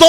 2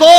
2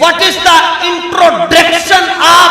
what is the introduction of